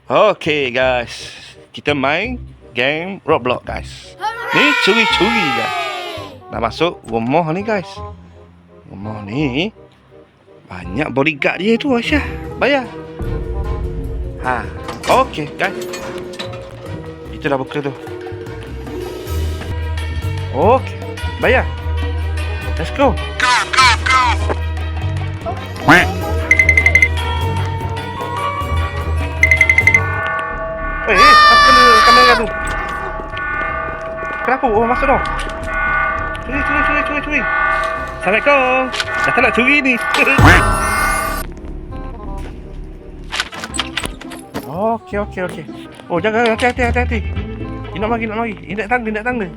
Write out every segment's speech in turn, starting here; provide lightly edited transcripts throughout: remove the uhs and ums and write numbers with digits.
Okay guys, kita main game Roblox guys. Ni curi-curi guys. Nak masuk rumah ni guys. Rumah ni banyak bodyguard dia tu Aisyah. Bayar. Ha, okay guys. Itu dah buka tu. Okay, bayar. Let's go. Apa kena kamera tu? Kenapa? Oh, masuk dah. Curi. Assalamualaikum. Dah tak nak curi ni. Okey. Oh, jaga, hati-hati. Nak mari. Indak tangga.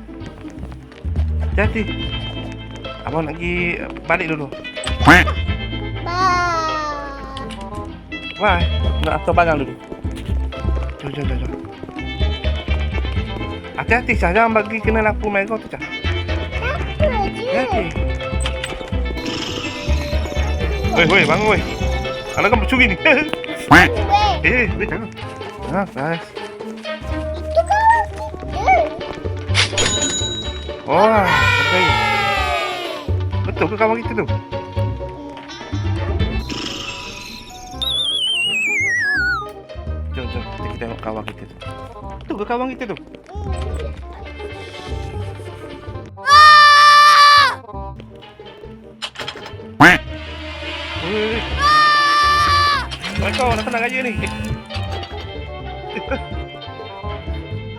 Hati-hati. Abang nak pergi balik dulu. Bye. Nak atur barang dulu. Jom. Hati-hati Syah, jangan bagi kena lampu merah tu Syah. Hati-hati. Weh, bangun weh. Anak kan pencuri ni. Jangan. Guys. Itu kawan kita. Wah, betul ke kawan kita tu? Jom, kita tengok kawan kita tu. Tu ke kawan kita tu? Kau nak senang aja ni.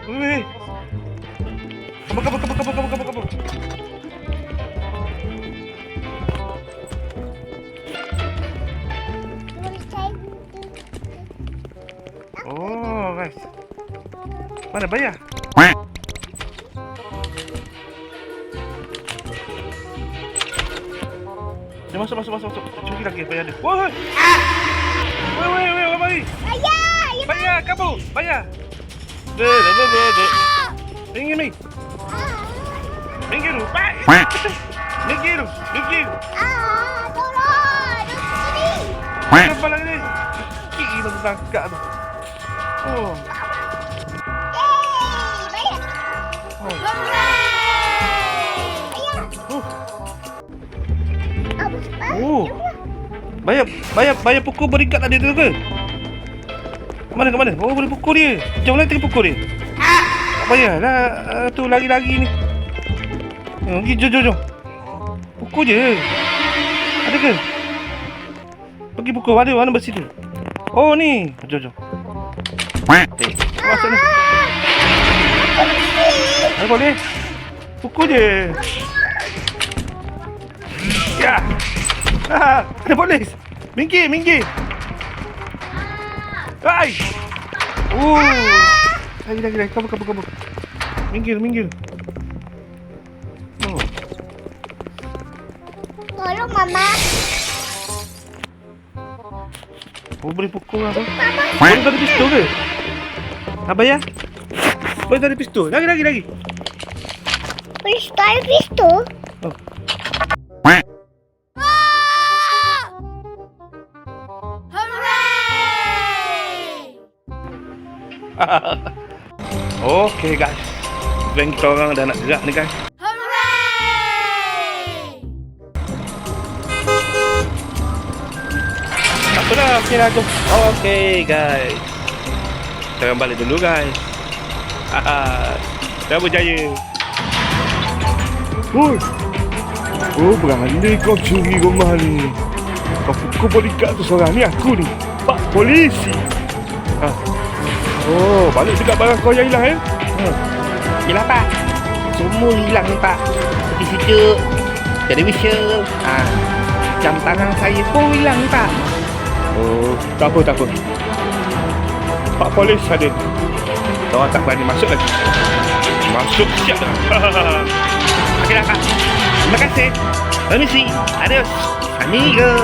Weh. Kabur. Oh, guys. Mana bayar? Dia masuk. Curi lagi bayar dia. Woi. Woi, mari. Bayar, kabur. Bayar. Dek. Minggir. Minggir. Minggir. Tolong. Kenapa lagi? Kiki tu tangkap tu. Oh. Bayar. Oh. Bayar pukul berikat tadi tu ke? Ke mana? Oh, boleh pukul dia. Macam mana tengah pukul dia? Tak payah lah. Tu lari-lari ni. Jom. Pukul je. Ada ke? Pergi pukul. Mana besi tu? Oh, ni. Jom. Masuk ni. Ada boleh? Pukul je. Ya. Ada polis. Minggir. Hai. Lagi. Kabur. Minggir. Oh. Tolong mama. Oh, boleh pukul apa? Boleh tadi pistol ke? Apa ya? Boleh tadi pistol. Lagi. Pistol. Oh. Okay guys, bank kita orang dah nak gerak ni guys. Apa dah, okey dah jom. Okay guys, kita balik dulu guys. Dah berjaya. Oh, berani kau curi rumah ni. Kau pukul bodyguard tu seorang ni, aku ni Pak Polisi. Oh, balik juga barang kau yang hilang Hilang Pak. Semua hilang ni Pak. Sejuk, televisyen, jam tangan saya pun hilang ni Pak. Oh, tak apa. Pak Polis ada. Kau tak berani masuk lagi. Masuk siap dah. Okey dah Pak. Terima kasih. Permisi. Adios. Amigo.